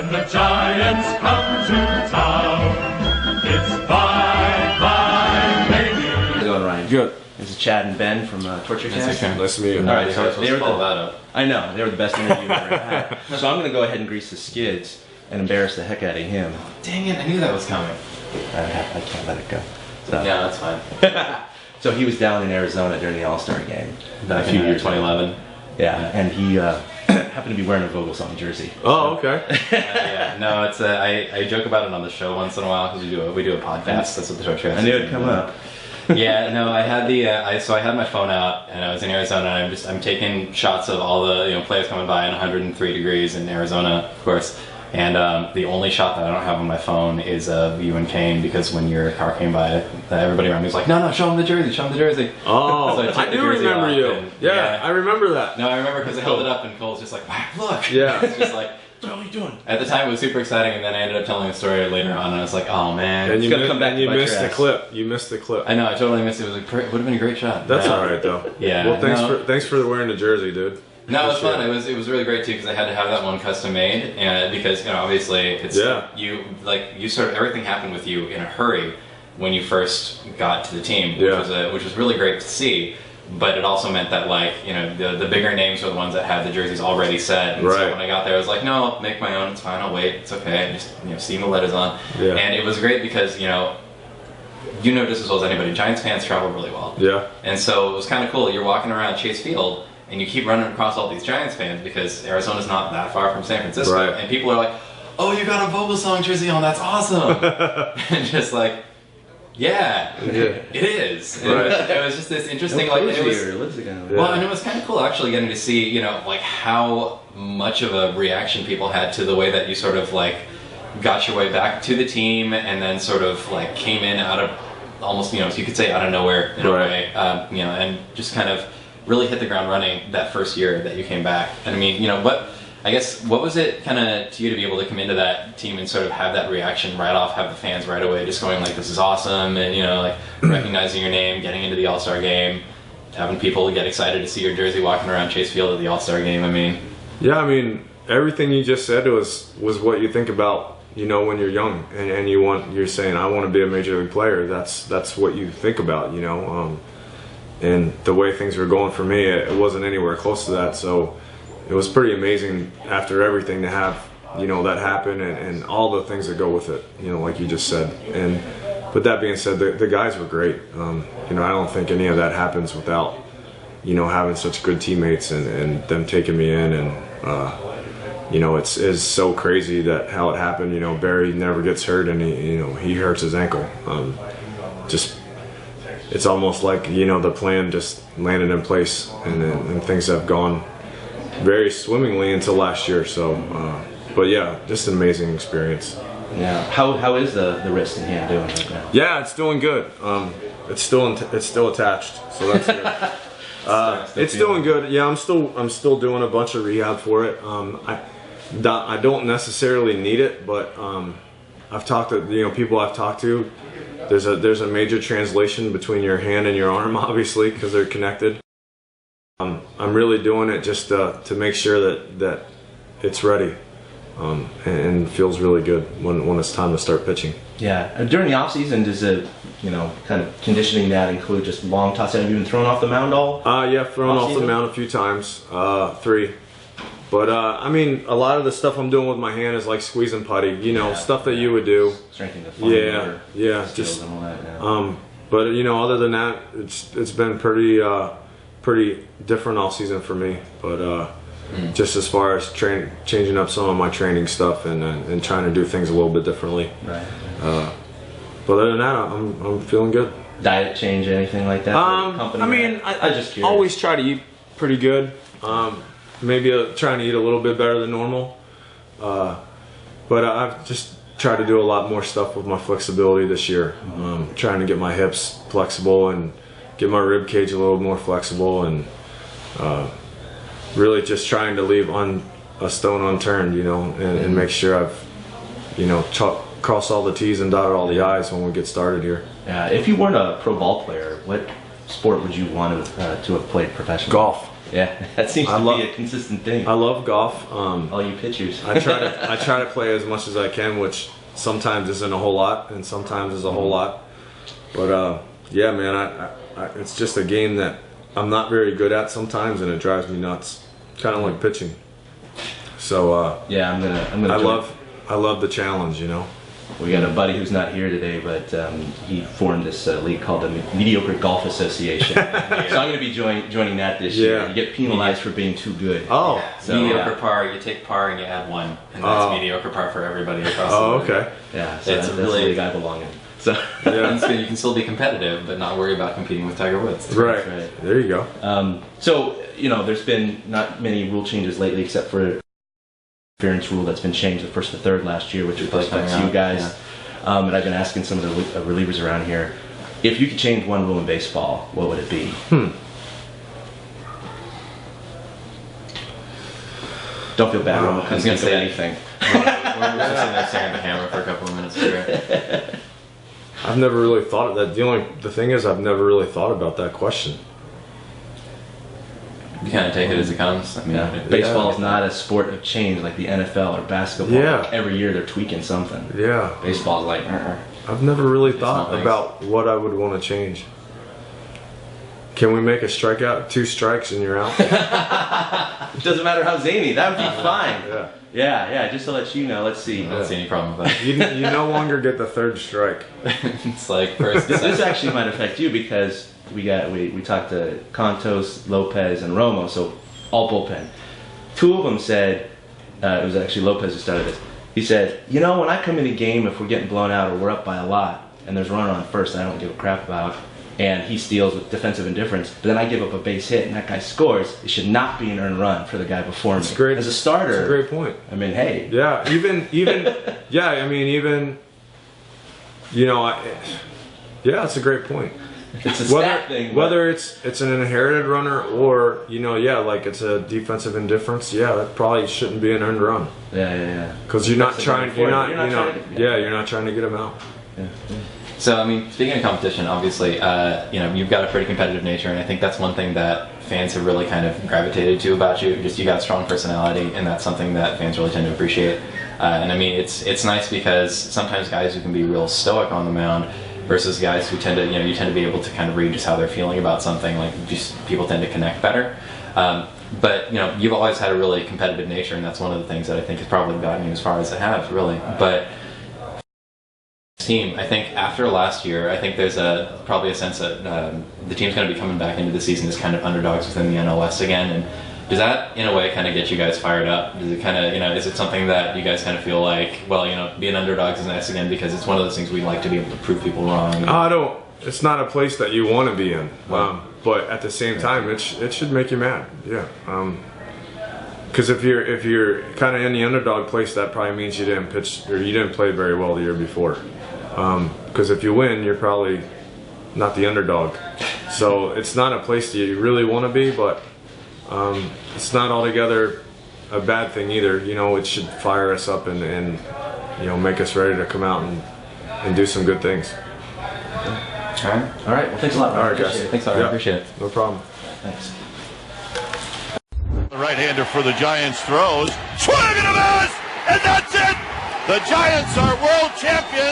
When the Giants come to town, it's bye-bye, baby. How's it going, Ryan? Good. This is Chad and Ben from Torture Cast. Nice to meet you. All right, so they were that up. I know, they were the best interview we've ever had. So I'm going to go ahead and grease the skids and embarrass the heck out of him. Dang it, I knew that was coming. I can't let it go. So. Yeah, that's fine. So he was down in Arizona during the All-Star game. Back in 2011. Yeah, and he happened to be wearing a Vogelsong jersey. Oh, okay. Yeah, no, it's I joke about it on the show once in a while because we do a podcast. That's what the Torture Cast. I knew it'd come up. Yeah, no, I had so I had my phone out and I was in Arizona and I'm taking shots of all the players coming by in 103 degrees in Arizona, of course. And the only shot that I don't have on my phone is of you and Cain, because when your car came by, everybody around me was like, no, show him the jersey, show him the jersey. Oh, so I do remember you. And, yeah, I remember that. No, I remember because I held it up and Cole's just like, wow, look. Yeah. It's just like, What are you doing? at the time it was super exciting, and then I ended up telling a story later on, and I was like, oh man. And you come back you to bite missed your the ass. clip. You missed the clip. I know, I totally missed it. It would have been a great shot. That's Yeah. all right though. Yeah. Well, thanks for wearing the jersey, dude. No, it was fun. It was really great too, because I had to have that one custom made, and because obviously it's you sort of everything happened with you in a hurry when you first got to the team, which was really great to see. But it also meant that the bigger names were the ones that had the jerseys already set. And so when I got there, I was like, no, I'll make my own. It's fine. I'll wait. It's okay. Just see the letters on. Yeah. And it was great because you know just as well as anybody, Giants fans travel really well. Yeah. And so it was kind of cool. You're walking around Chase Field and you keep running across all these Giants fans because Arizona's not that far from San Francisco. Right. And people are like, oh, you got a Vogelsong jersey on. That's awesome. And just like, yeah, it is. And it was just this interesting, Well, and it was kind of cool actually getting to see, how much of a reaction people had to the way that you sort of got your way back to the team and then sort of came in out of almost, you could say out of nowhere in a way, and just kind of really hit the ground running that first year that you came back. And I mean, what was it kind of to you to be able to come into that team and sort of have that reaction right off, have the fans right away just going this is awesome, and recognizing your name, getting into the All-Star game, having people get excited to see your jersey walking around Chase Field at the All-Star game. Yeah, I mean, everything you just said was what you think about, when you're young and you're saying, I want to be a major league player. That's what you think about, and the way things were going for me, it wasn't anywhere close to that. So it was pretty amazing after everything to have, that happen and all the things that go with it, like you just said. But that being said, the guys were great. I don't think any of that happens without, having such good teammates and them taking me in. And, it's so crazy that how it happened. Barry never gets hurt and he hurts his ankle. It's almost like, the plan just landed in place and things have gone very swimmingly until last year. So, but yeah, just an amazing experience. Yeah. How is the wrist and hand doing right now? Yeah, it's doing good. It's still attached, so that's good. It's doing good. Yeah, I'm still doing a bunch of rehab for it. I don't necessarily need it, but I've talked to people I've talked to. There's a major translation between your hand and your arm, obviously, because they're connected. I'm really doing it just to make sure that it's ready and feels really good when it's time to start pitching. Yeah. During the off season, does it kind of conditioning that include just long toss? Have you been thrown off the mound all? Yeah, thrown off the mound a few times, 3. But I mean, a lot of the stuff I'm doing with my hand is like squeezing putty, stuff that you would do. Strengthening the fun just and all that. Yeah. But other than that, it's been pretty different all season for me. But just as far as changing up some of my training stuff and trying to do things a little bit differently. Right. But other than that, I'm feeling good. Diet change, anything like that? I mean, I just curious. always try to eat pretty good. Maybe trying to eat a little bit better than normal. But I've just tried to do a lot more stuff with my flexibility this year. Trying to get my hips flexible and get my rib cage a little more flexible, and really just trying to leave a stone unturned, and make sure I've, crossed all the T's and dotted all the I's when we get started here. If you weren't a pro ball player, what sport would you want to have played professionally? Golf. Yeah, that seems to love- be a consistent thing. I love golf. All you pitchers. I try to play as much as I can, which sometimes isn't a whole lot, and sometimes is a whole lot. But yeah, man, I it's just a game that I'm not very good at sometimes, and it drives me nuts. Kind of like pitching. So yeah, I'm gonna. I love the challenge, you know. We got a buddy who's not here today, but he formed this league called the Mediocre Golf Association. So I'm going to be joining that this year. You get penalized for being too good. Oh, so, mediocre par. You take par and you add 1, and that's mediocre par for everybody across the board. Okay. Yeah, so It's that's really the league I belong in. So Yeah. And so you can still be competitive, but not worry about competing with Tiger Woods. Right. right. There you go. So there's been not many rule changes lately, except for interference rule that's been changed the first to third last year, which affects you guys. Yeah. And I've been asking some of the relievers around here, if you could change one rule in baseball, what would it be? Don't feel bad, Romo. I was going to say anything. We're just sitting there staring at the hammer for a couple of minutes straight. I've never really thought of that. The thing is, I've never really thought about that question. You kind of take it as it comes. I mean, Baseball is not a sport of change like the NFL or basketball. Yeah. Every year they're tweaking something. Yeah. Baseball's like, I've never really thought not nice. about what I would want to change. Can we make a strikeout, 2 strikes, and you're out? It doesn't matter how zany. That would be fine. Yeah. Yeah. Just to let you know. Let's see. I don't see any problem with that. You no longer get the 3rd strike. It's like first. This actually might affect you because we talked to Contos, Lopez, and Romo, so all bullpen. 2 of them said, it was actually Lopez who started this. He said, when I come in a game, if we're getting blown out or we're up by a lot, and there's a runner on first I don't give a crap about, and he steals with defensive indifference, but then I give up a base hit and that guy scores, it should not be an earned run for the guy before me. It's great. As a starter. It's a great point. I mean, hey. Yeah, even yeah, I mean, even it's a great point. It's a stat thing. Whether it's an inherited runner or like it's a defensive indifference, that probably shouldn't be an earned run. Yeah. Because you're not trying to get him out. Yeah. So, I mean, speaking of competition, obviously, you've got a pretty competitive nature, and I think that's one thing that fans have really kind of gravitated to about you. Just you got a strong personality, and that's something that fans really tend to appreciate. And I mean, it's nice because sometimes guys who can be real stoic on the mound versus guys who tend to, you tend to be able to kind of read just how they're feeling about something. Like, just people tend to connect better. But you've always had a really competitive nature, and that's one of the things that I think has probably gotten you as far as it has, really. But team, I think after last year, I think there's probably a sense that the team's going to be coming back into the season as kind of underdogs within the NL West again. And does that, in a way, kind of get you guys fired up? Does it kind of, is it something that you guys kind of feel like, well, being underdogs is nice again because it's one of those things we like to be able to prove people wrong? It's not a place that you want to be in. But at the same time, it should make you mad. Yeah. Because if you're kind of in the underdog place, that probably means you didn't pitch or you didn't play very well the year before. Because if you win, you're probably not the underdog. So it's not a place that you really want to be, but it's not altogether a bad thing either. It should fire us up and make us ready to come out and do some good things. All right. Well, thanks a lot, Ryan. All right, guys. Thanks, Ryan. I appreciate it. No problem. Thanks. The right-hander for the Giants throws. Swing and a miss! And that's it! The Giants are world champions!